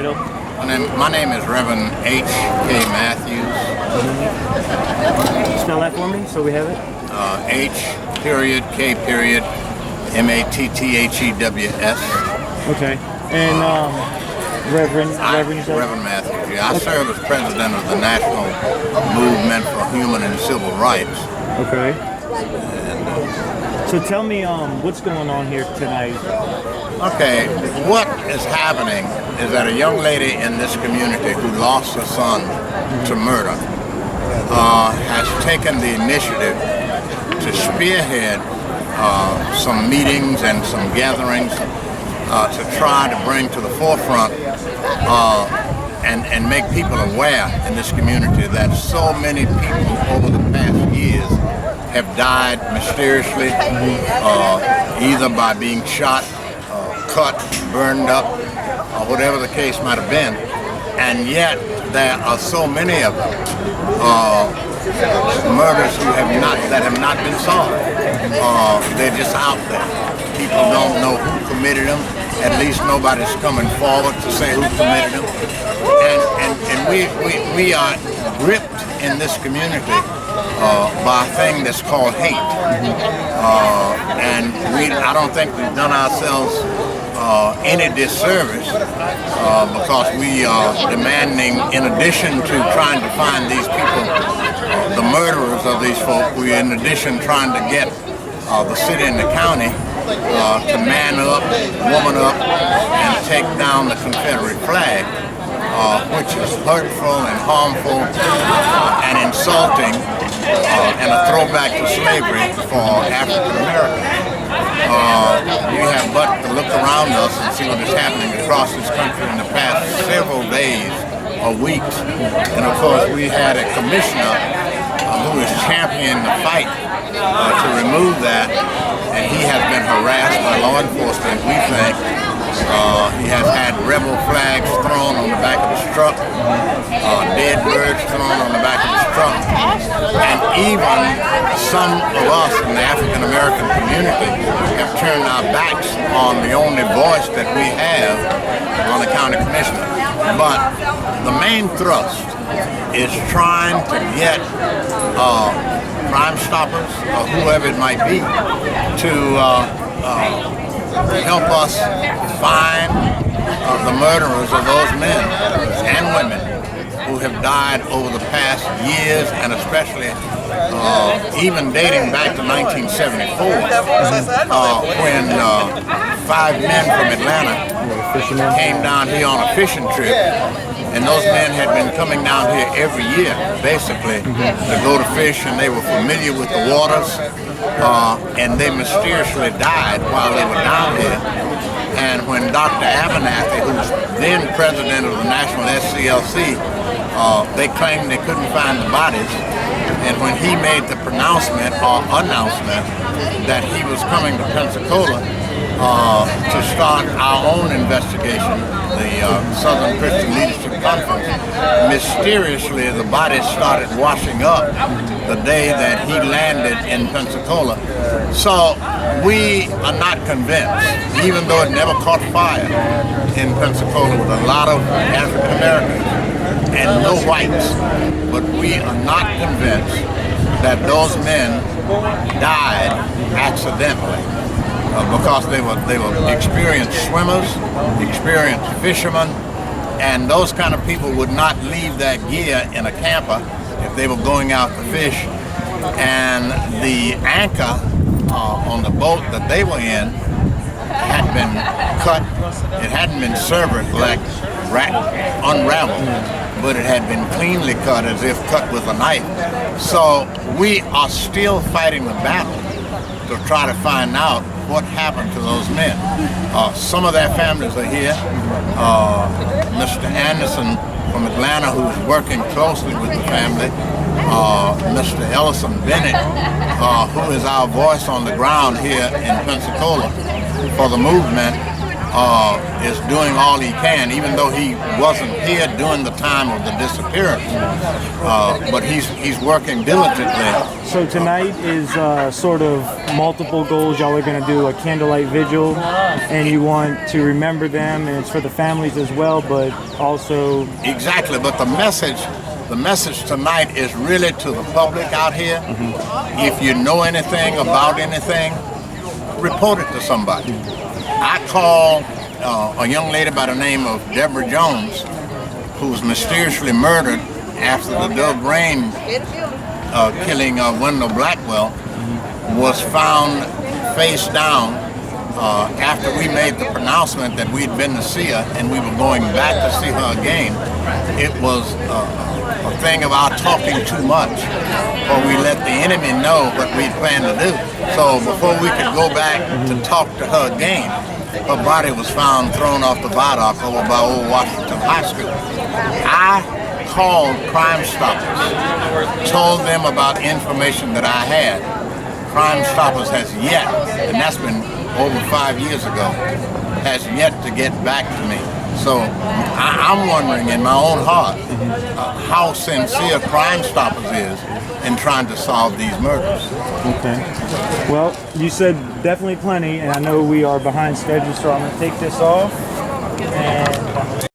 title? My name is Reverend H.K. Matthews. Spell that for me so we have it. H.K. Matthews. Okay. And Reverend you said? Reverend Matthews. Yeah, I serve as president of the National Movement for Human and Civil Rights. Okay. So tell me what's going on here tonight. Okay, what is happening is that a young lady in this community who lost her son to murder has taken the initiative to spearhead some meetings and some gatherings to try to bring to the forefront and make people aware in this community that so many people over the past years have died mysteriously, either by being shot, cut, burned up, or whatever the case might have been. And yet there are so many of them, murders that have not been solved. They're just out there. People don't know who committed them. At least nobody's coming forward to say who committed them. And we are gripped in this community by a thing that's called hate. And I don't think we've done ourselves any disservice because we are demanding, in addition to trying to find these people, the murderers of these folk, we're in addition trying to get the city and the county to man up, woman up, and take down the Confederate flag, which is hurtful and harmful and insulting and a throwback to slavery for African Americans. We have but to look around us and see what is happening across this country in the past several days or weeks. And of course, we had a commissioner who is championing the fight to remove that, and he has been harassed by law enforcement, we think. He has had rebel flags thrown on the back of his truck, dead birds thrown on the back of his truck, and even some of us in the African American community have turned our backs on the only voice that we have on the county commissioner. But the main thrust is trying to get Crime Stoppers, or whoever it might be, to help us find the murderers of those men and women who have died over the past years, and especially even dating back to 1974, when 5 men from Atlanta came down here on a fishing trip. And those men had been coming down here every year, basically, to go to fish, and they were familiar with the waters, and they mysteriously died while they were down here. And when Dr. Abernathy, who's then president of the National SCLC, they claimed they couldn't find the bodies. And when he made the pronouncement or announcement that he was coming to Pensacola to start our own investigation, the Southern Christian Leadership Conference, mysteriously the bodies started washing up the day that he landed in Pensacola. So we are not convinced, even though it never caught fire in Pensacola with a lot of African Americans and no whites, but we are not convinced that those men died accidentally. Because they were experienced swimmers, experienced fishermen, and those kind of people would not leave their gear in a camper if they were going out to fish. And the anchor on the boat that they were in had been cut. It hadn't been severed like unraveled, but it had been cleanly cut as if cut with a knife. So we are still fighting the battle to try to find out what happened to those men. Some of their families are here. Mr. Anderson from Atlanta, who's working closely with the family, Mr. Ellison Bennett, who is our voice on the ground here in Pensacola for the movement, is doing all he can, even though he wasn't here during the time of the disappearance. But he's working diligently. So tonight is sort of multiple goals. Y'all are going to do a candlelight vigil, and you want to remember them, and it's for the families as well, but also... Exactly, but the message tonight is really to the public out here. If you know anything about anything, report it to somebody. I called a young lady by the name of Deborah Jones, who was mysteriously murdered after the Doug Rain killing of Wendell Blackwell, was found face down after we made the pronouncement that we'd been to see her and we were going back to see her again. It was a thing of our talking too much, or we let the enemy know what we planned to do. So before we could go back to talk to her again, her body was found thrown off the viaduct over by Old Washington High School. I called Crime Stoppers, told them about information that I had. Crime Stoppers has yet, and that's been over 5 years ago, has yet to get back to me. So I'm wondering in my own heart how sincere Crime Stoppers is in trying to solve these murders. Okay. Well, you said definitely plenty, and I know we are behind schedule, so I'm going to take this off. And